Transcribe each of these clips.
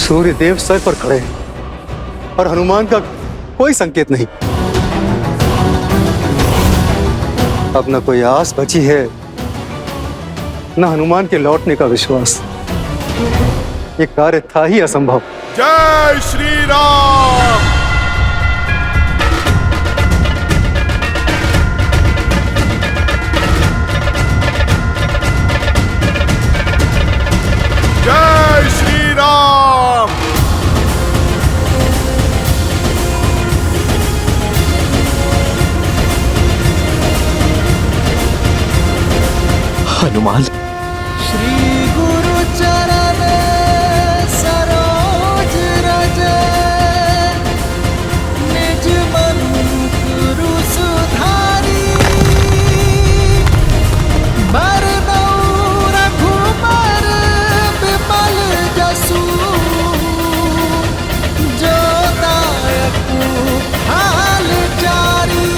सूर्य देव sir पर खड़े हैं और हनुमान का कोई संकेत नहीं। अब न कोई आस बची है, न हनुमान के लौटने का विश्वास। ये कार्य था ही असंभव। जय श्री राम। जय श्री राम। हनुमान। श्री गुरु चरण सरोज रज, निज मनु गुरु सुधारी। बरनौ रघुबर विमल जसु, जो दायकु हाल चारी।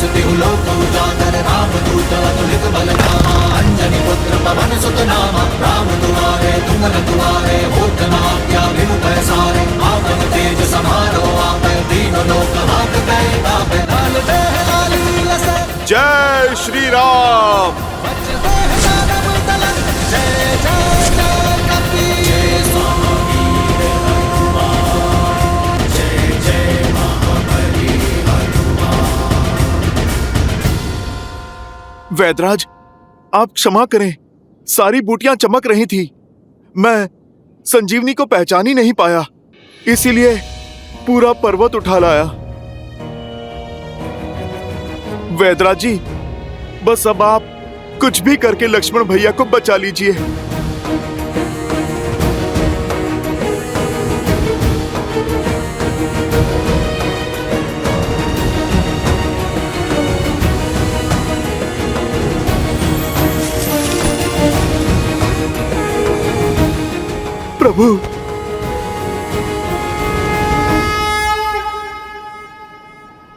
सुतिहु लोक उजागर, रामदूत अतुलित बल धामा। अंजनी पुत्र पवन सुत नामा, राम दुआरे तुम रखवारे। होठ न आज्ञा बिनु पैसारे, आपन तेज समारो आपे। तीनों लोक हांकते कांपे, लाल देह लाली लसे। जय श्री राम। वज्र देह दानव दलन, जय जय जय कपीस। स्वामी हनुमान, जय जय महाबली हनुमान। वैदराज, आप क्षमा करें, सारी बूटियां चमक रही थी। मैं संजीवनी को पहचान ही नहीं पाया, इसीलिए पूरा पर्वत उठा लाया। वैदराज जी, बस अब आप कुछ भी करके लक्ष्मण भैया को बचा लीजिए। प्रभु,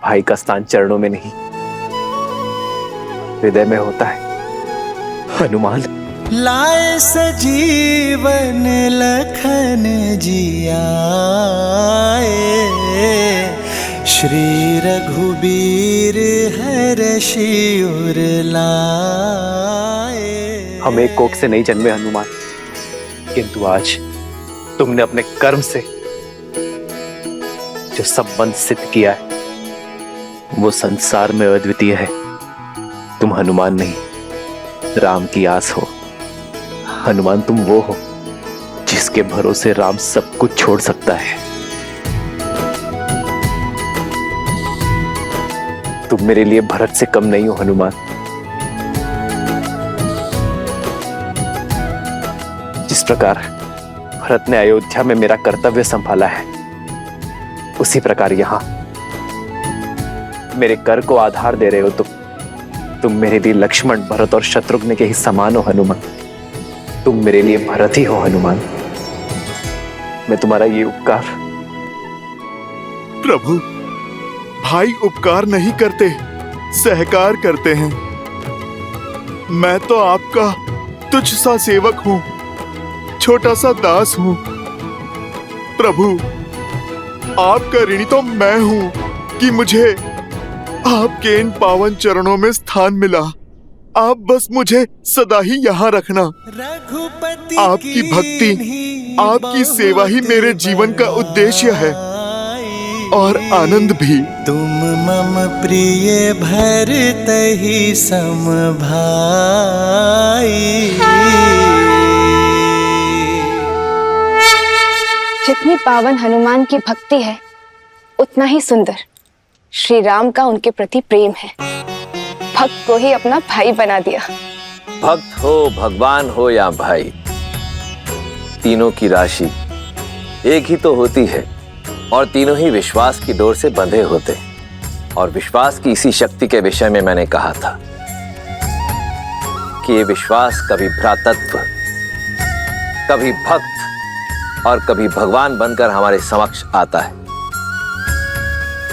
भाई का स्थान चरणों में नहीं, हृदय में होता है। हनुमान। लाए सजीवन लखन जियाए, श्री रघुबीर हर्षि उर लाए। हम एक कोख से नहीं जन्मे हनुमान, किंतु आज तुमने अपने कर्म से जो संबंध सिद्ध किया है वो संसार में अद्वितीय है। तुम हनुमान नहीं, राम की आस हो। हनुमान, तुम वो हो जिसके भरोसे राम सब कुछ छोड़ सकता है। तुम मेरे लिए भरत से कम नहीं हो हनुमान। जिस प्रकार भरत ने अयोध्या में मेरा कर्तव्य संभाला है, उसी प्रकार यहां मेरे कर को आधार दे रहे हो। तुम मेरे लिए लक्ष्मण, भरत और शत्रुघ्न के ही समान हो हनुमान। तुम मेरे लिए भरत ही हो हनुमान। मैं तुम्हारा ये उपकार। प्रभु, भाई उपकार नहीं करते, सहकार करते हैं। मैं तो आपका तुझ सा सेवक हूं, छोटा सा दास हूं। प्रभु, आपका ऋणी तो मैं हूं कि मुझे आपके इन पावन चरणों में स्थान मिला। आप बस मुझे सदा ही यहाँ रखना। आपकी भक्ति, आपकी सेवा ही मेरे जीवन का उद्देश्य है और आनंद भी। तुम मम प्रिय भरत ही सम भाई। जितनी पावन हनुमान की भक्ति है, उतना ही सुंदर श्री राम का उनके प्रति प्रेम है। भक्त को ही अपना भाई बना दिया। भक्त हो, भगवान हो या भाई, तीनों की राशि एक ही तो होती है और तीनों ही विश्वास की डोर से बंधे होते। और विश्वास की इसी शक्ति के विषय में मैंने कहा था कि ये विश्वास कभी भ्रातृत्व, कभी भक्त और कभी भगवान बनकर हमारे समक्ष आता है,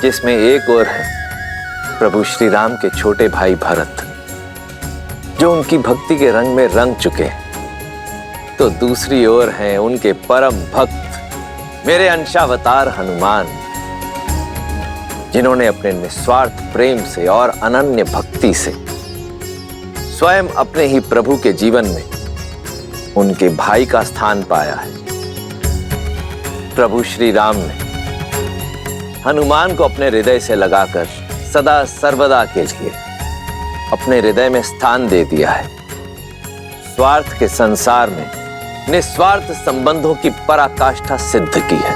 जिसमें एक और है प्रभु श्री राम के छोटे भाई भरत जो उनकी भक्ति के रंग में रंग चुके हैं, तो दूसरी ओर हैं उनके परम भक्त मेरे अंशावतार हनुमान, जिन्होंने अपने निस्वार्थ प्रेम से और अनन्य भक्ति से स्वयं अपने ही प्रभु के जीवन में उनके भाई का स्थान पाया है। प्रभु श्री राम ने हनुमान को अपने हृदय से लगाकर सदा सर्वदा के लिए अपने हृदय में स्थान दे दिया है। स्वार्थ के संसार में निस्वार्थ संबंधों की पराकाष्ठा सिद्ध की है।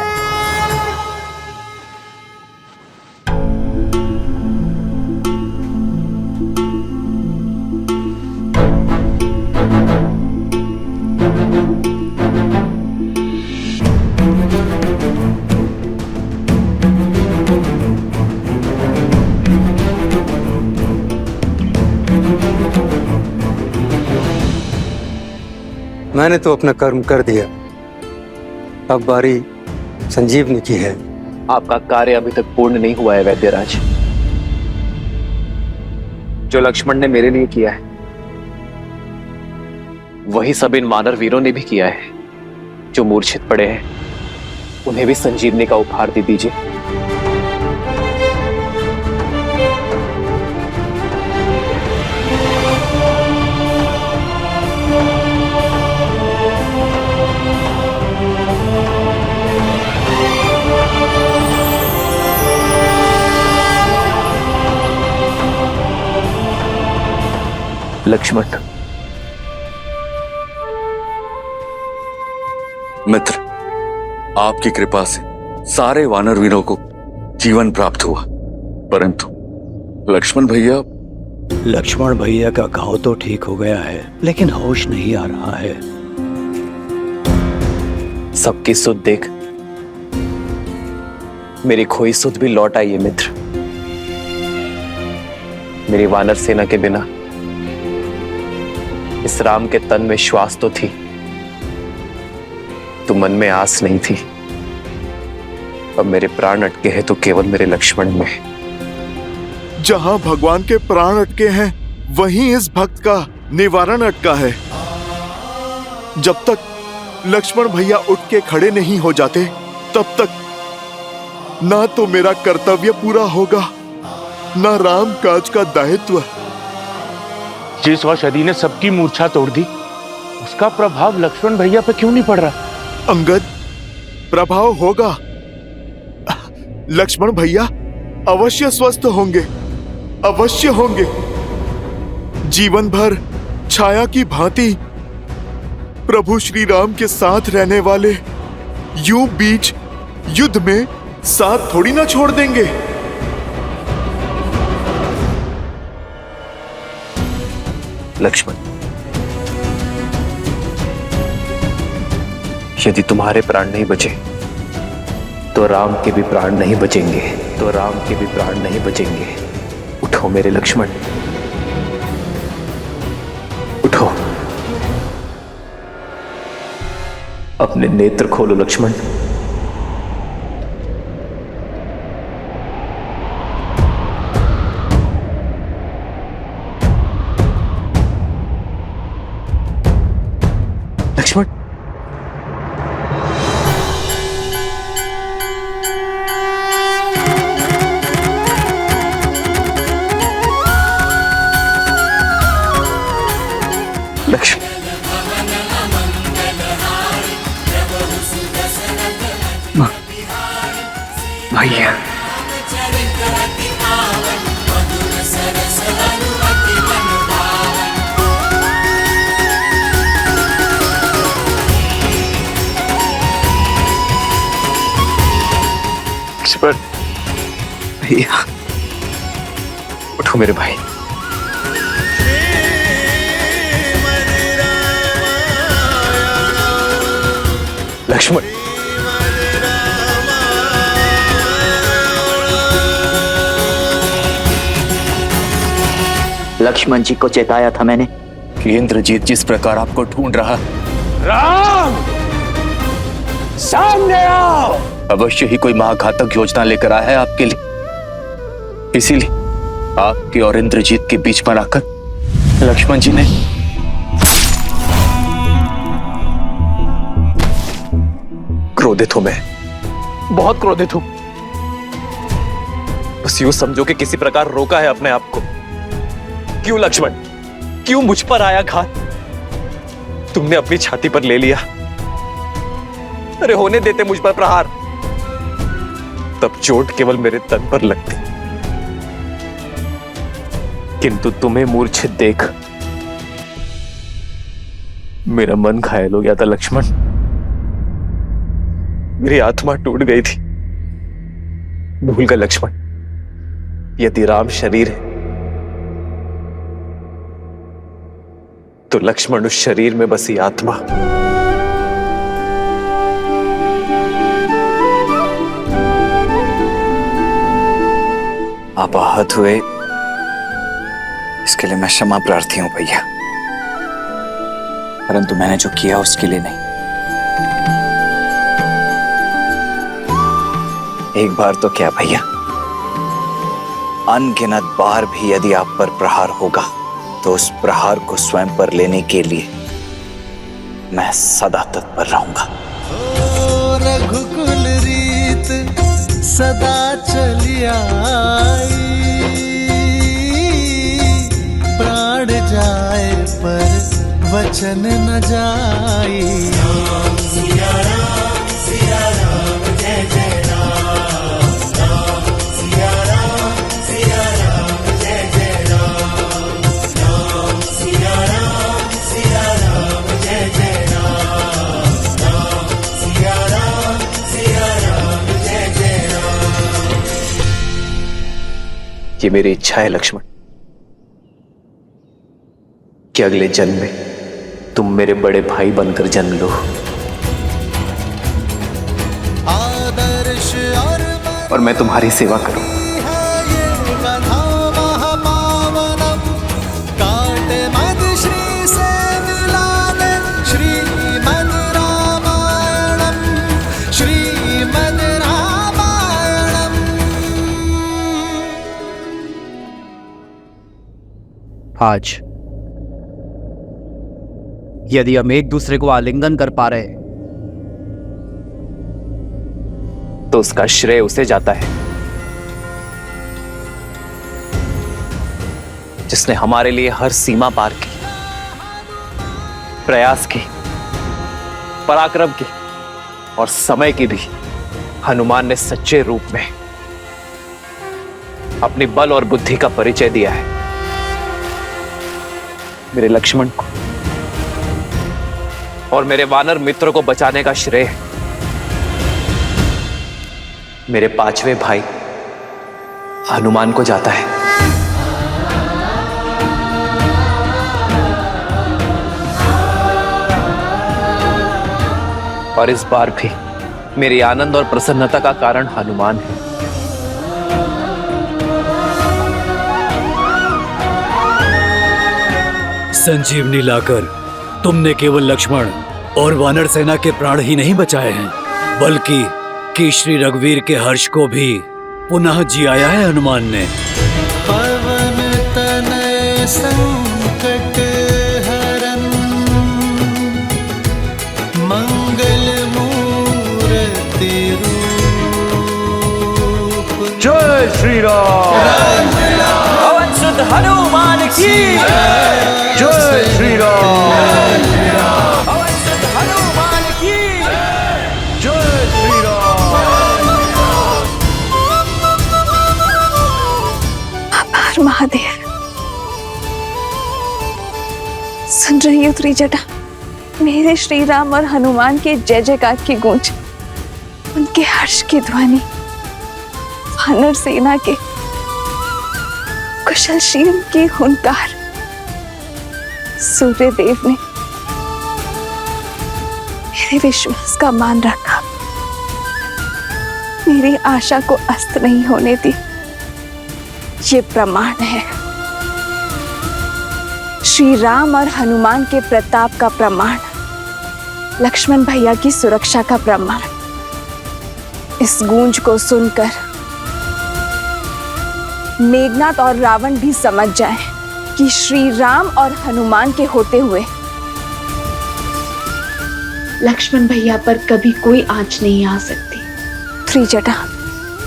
मैंने तो अपना कर्म कर दिया, अब बारी संजीवनी की है। आपका कार्य अभी तक पूर्ण नहीं हुआ है वैद्यराज। जो लक्ष्मण ने मेरे लिए किया है वही सब इन वानर वीरों ने भी किया है। जो मूर्छित पड़े हैं उन्हें भी संजीवनी का उपहार दे दीजिए। लक्ष्मण, मित्र, आपकी कृपा से सारे वानर वीरों को जीवन प्राप्त हुआ, परंतु लक्ष्मण भैया का घाव तो ठीक हो गया है, लेकिन होश नहीं आ रहा है। सबकी सुध देख मेरी खोई सुध भी लौट आई है मित्र। मेरी वानर सेना के बिना इस राम के तन में श्वास तो थी, तो मन में आस नहीं थी। अब मेरे प्राण अटके हैं तो केवल मेरे लक्ष्मण में। जहां भगवान के प्राण अटके हैं वहीं इस भक्त का निवारण अटका है। जब तक लक्ष्मण भैया उठ के खड़े नहीं हो जाते तब तक ना तो मेरा कर्तव्य पूरा होगा, ना राम काज का दायित्व। जिस औषधि ने सबकी मूर्छा तोड़ दी, उसका प्रभाव लक्ष्मण भैया पे क्यों नहीं पड़ रहा? अंगद, प्रभाव होगा। लक्ष्मण भैया अवश्य स्वस्थ होंगे, अवश्य होंगे। जीवन भर छाया की भांति प्रभु श्री राम के साथ रहने वाले यूं बीच युद्ध में साथ थोड़ी ना छोड़ देंगे। लक्ष्मण, यदि तुम्हारे प्राण नहीं बचे तो राम के भी प्राण नहीं बचेंगे, उठो मेरे लक्ष्मण, उठो। अपने नेत्र खोलो लक्ष्मण। लक्ष्मण, लक्ष्मण, भैया भैया, उठो मेरे भाई। लक्ष्मण, लक्ष्मण जी को चेताया था मैंने कि इंद्रजीत जिस प्रकार आपको ढूंढ रहा। राम, सामने आओ। अवश्य ही कोई महाघातक योजना लेकर आया है आपके लिए, इसीलिए आपके और इंद्रजीत के बीच पर आकर लक्ष्मण जी ने क्रोधित हूं मैं, बहुत क्रोधित हूं। बस यूं समझो कि किसी प्रकार रोका है अपने आप को। क्यों लक्ष्मण, क्यों मुझ पर आया घात? तुमने अपनी छाती पर ले लिया। अरे होने देते मुझ पर प्रहार, तब चोट केवल मेरे तन पर लगती, किंतु तुम्हें मूर्छित देख मेरा मन घायल हो गया था लक्ष्मण। मेरी आत्मा टूट गई थी। भूल गए लक्ष्मण, यदि राम शरीर है तो लक्ष्मण उस शरीर में बसी आत्मा। आप आहत हुए, इसके लिए मैं क्षमा प्रार्थी हूं भैया, परंतु मैंने जो किया उसके लिए नहीं। एक बार तो क्या भैया, अनगिनत बार भी यदि आप पर प्रहार होगा तो उस प्रहार को स्वयं पर लेने के लिए मैं सदा तत्पर रहूंगा। रघुकुल रीत सदा चली आई, प्राण जाए पर वचन न जाई। सिया राम जय जय राम, राम सिया राम जय जय राम, राम सिया राम जय जय राम, राम सिया राम जय जय राम। ये मेरी इच्छा है लक्ष्मण कि अगले जन्म में तुम मेरे बड़े भाई बनकर जन्म लो और मैं तुम्हारी सेवा करूं। आज यदि हम एक दूसरे को आलिंगन कर पा रहे तो उसका श्रेय उसे जाता है जिसने हमारे लिए हर सीमा पार की, प्रयास की, पराक्रम की और समय की भी हनुमान ने सच्चे रूप में अपनी बल और बुद्धि का परिचय दिया है। मेरे लक्ष्मण को और मेरे वानर मित्रों को बचाने का श्रेय मेरे पांचवें भाई हनुमान को जाता है। और इस बार भी मेरी आनंद और प्रसन्नता का कारण हनुमान है। संजीवनी लाकर तुमने केवल लक्ष्मण और वानर सेना के प्राण ही नहीं बचाए हैं, बल्कि कि श्री रघुवीर के हर्ष को भी पुनः जियाया है हनुमान ने। पवन तनय संकट हरन, मंगल मूर्ति रूप। जय श्री राम। पवन सुत हनुमान की जय श्री राम। पवन सुत हनुमान की जय श्री राम। आभार महादेव। सुन रही हो त्रिजटा, मेरे श्री राम और हनुमान के जय जयकार की गूंज, उनके हर्ष की ध्वनि, वानर सेना के कुशलशील की हुंकार। सूर्य देव ने मेरे विश्वास का मान रखा, मेरी आशा को अस्त नहीं होने दी। ये प्रमाण है, श्री राम और हनुमान के प्रताप का प्रमाण, लक्ष्मण भैया की सुरक्षा का प्रमाण। इस गूंज को सुनकर मेघनाथ और रावण भी समझ जाएं कि श्री राम और हनुमान के होते हुए लक्ष्मण भैया पर कभी कोई आंच नहीं आ सकती। त्रिजटा,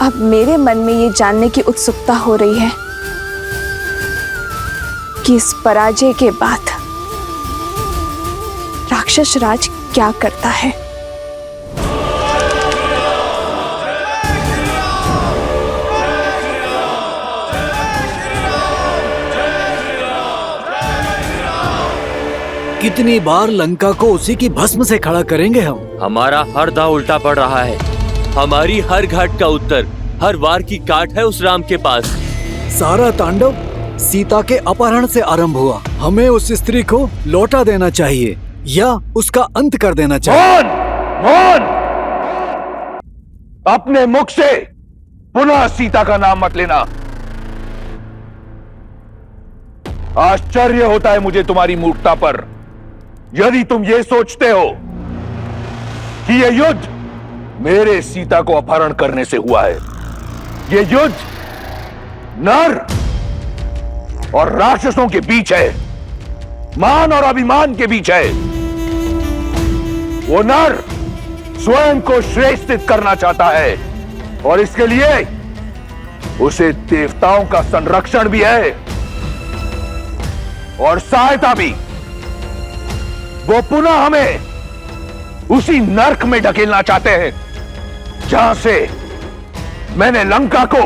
अब मेरे मन में ये जानने की उत्सुकता हो रही है कि इस पराजय के बाद राक्षस राज क्या करता है। कितनी बार लंका को उसी की भस्म से खड़ा करेंगे हम? हमारा हर दांव उल्टा पड़ रहा है। हमारी हर घाट का उत्तर, हर वार की काट है उस राम के पास। सारा तांडव सीता के अपहरण से आरंभ हुआ। हमें उस स्त्री को लौटा देना चाहिए या उसका अंत कर देना चाहिए। मौन! अपने मुख से पुनः सीता का नाम मत लेना। आश्चर्य होता है मुझे तुम्हारी मूर्खता पर। यदि तुम ये सोचते हो कि यह युद्ध मेरे सीता को अपहरण करने से हुआ है, यह युद्ध नर और राक्षसों के बीच है, मान और अभिमान के बीच है। वो नर स्वयं को श्रेष्ठित करना चाहता है और इसके लिए उसे देवताओं का संरक्षण भी है और सहायता भी। वो पुनः हमें उसी नर्क में ढकेलना चाहते हैं जहां से मैंने लंका को,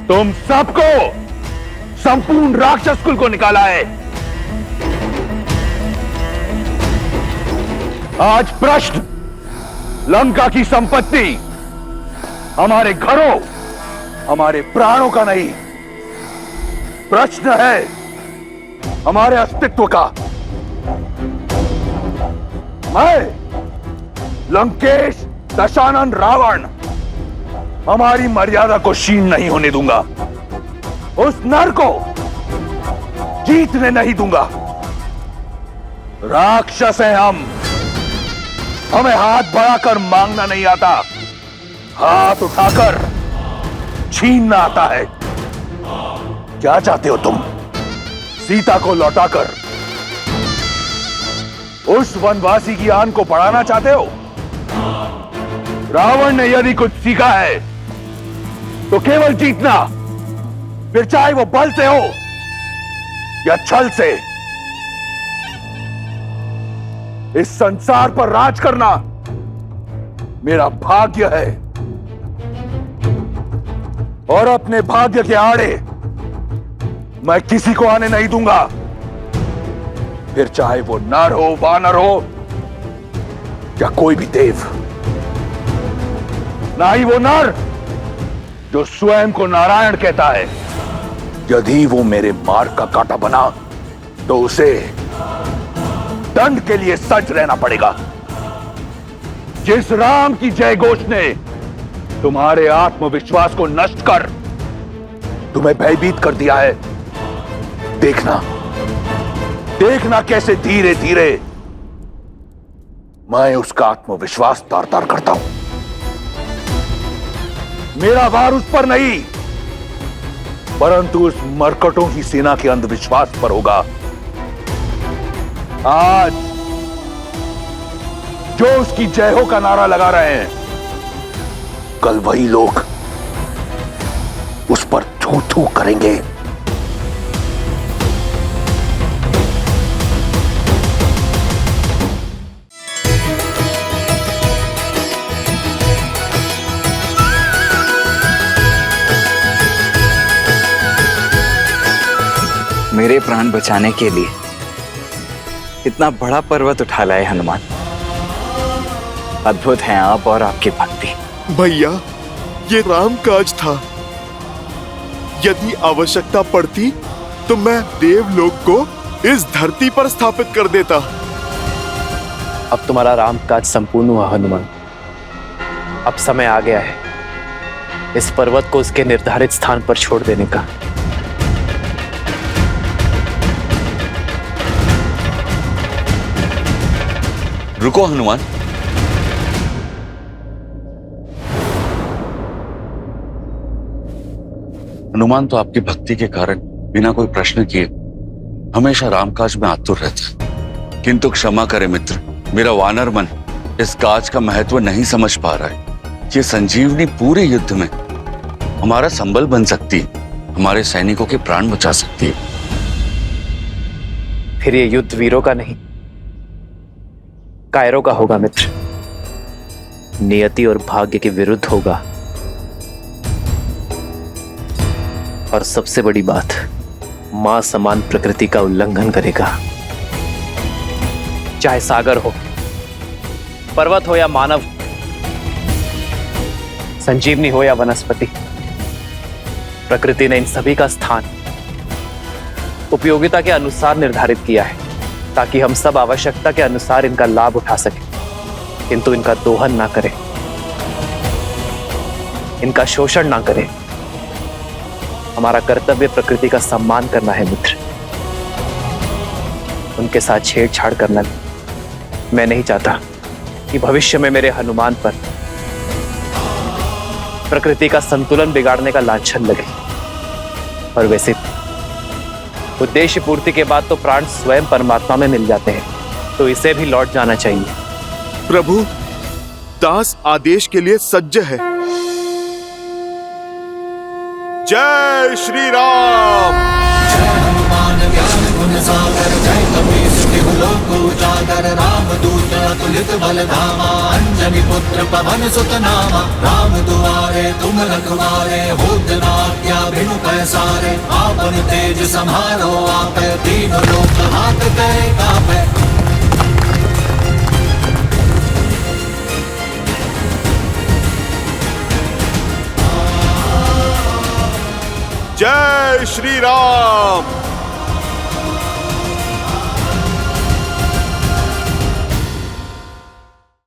तुम सबको, संपूर्ण राक्षस कुल को निकाला है। आज प्रश्न लंका की संपत्ति, हमारे घरों, हमारे प्राणों का नहीं, प्रश्न है हमारे अस्तित्व का। मैं लंकेश दशानन रावण हमारी मर्यादा को क्षीण नहीं होने दूंगा। उस नर को जीतने नहीं दूंगा। राक्षस हैं हम, हमें हाथ बढ़ाकर मांगना नहीं आता, हाथ उठाकर छीनना आता है। क्या चाहते हो तुम? सीता को लौटाकर उस वनवासी की आन को बढ़ाना चाहते हो? रावण ने यदि कुछ सीखा है तो केवल जीतना, फिर चाहे वो बल से हो या छल से। इस संसार पर राज करना मेरा भाग्य है और अपने भाग्य के आड़े मैं किसी को आने नहीं दूंगा, फिर चाहे वो नर हो, वानर हो या कोई भी देव। ना ही वो नर जो स्वयं को नारायण कहता है। यदि वो मेरे मार्ग का कांटा बना तो उसे दंड के लिए सज्ज रहना पड़ेगा। जिस राम की जय घोष ने तुम्हारे आत्मविश्वास को नष्ट कर तुम्हें भयभीत कर दिया है, देखना कैसे धीरे धीरे मैं उसका आत्मविश्वास तार तार करता हूं। मेरा वार उस पर नहीं, परंतु उस मरकटों की सेना के अंधविश्वास पर होगा। आज जो उसकी जय हो का नारा लगा रहे हैं, कल वही लोग उस पर थू थू करेंगे। मेरे प्राण बचाने के लिए इतना बड़ा पर्वत उठा लाए हनुमान। अद्भुत हैं आप और आपकी भक्ति। भैया, ये राम काज था। यदि आवश्यकता पड़ती तो मैं देवलोक को इस धरती पर स्थापित कर देता। अब तुम्हारा राम काज संपूर्ण हुआ हनुमान। अब समय आ गया है इस पर्वत को उसके निर्धारित स्थान पर छोड़ देने का। रुको हनुमान। हनुमान तो आपकी भक्ति के कारण बिना कोई प्रश्न किए हमेशा रामकाज में आतुर रहता है, किंतु क्षमा करे मित्र, मेरा वानर मन इस काज का महत्व नहीं समझ पा रहा है। ये संजीवनी पूरे युद्ध में हमारा संबल बन सकती है, हमारे सैनिकों के प्राण बचा सकती है। फिर ये युद्ध वीरों का नहीं, कायरों का होगा मित्र। नियति और भाग्य के विरुद्ध होगा। और सबसे बड़ी बात, मां समान प्रकृति का उल्लंघन करेगा। चाहे सागर हो, पर्वत हो या मानव, संजीवनी हो या वनस्पति, प्रकृति ने इन सभी का स्थान उपयोगिता के अनुसार निर्धारित किया है, ताकि हम सब आवश्यकता के अनुसार इनका लाभ उठा सकें, किंतु इनका दोहन ना करें, इनका शोषण ना करें। हमारा कर्तव्य प्रकृति का सम्मान करना है मित्र, उनके साथ छेड़छाड़ करना नहीं। मैं नहीं चाहता कि भविष्य में मेरे हनुमान पर प्रकृति का संतुलन बिगाड़ने का लांछन लगे। और वैसे उद्देश्य पूर्ति के बाद तो प्राण स्वयं परमात्मा में मिल जाते हैं, तो इसे भी लौट जाना चाहिए। प्रभु, दास आदेश के लिए सज्ज है। जय श्री राम। जय हनुमान ज्ञान गुण सागर, जय कपीस तिहु लोक उजागर, राम दूत अतुलित बल धामा, अंजनी पुत्र पवन सुत नामा, राम दुआरे तुम रखवारे, होत न आज्ञा बिनु पैसारे, आपन तेज समारो आपे, तीनों लोक हाथ करे कापे। जय श्री राम।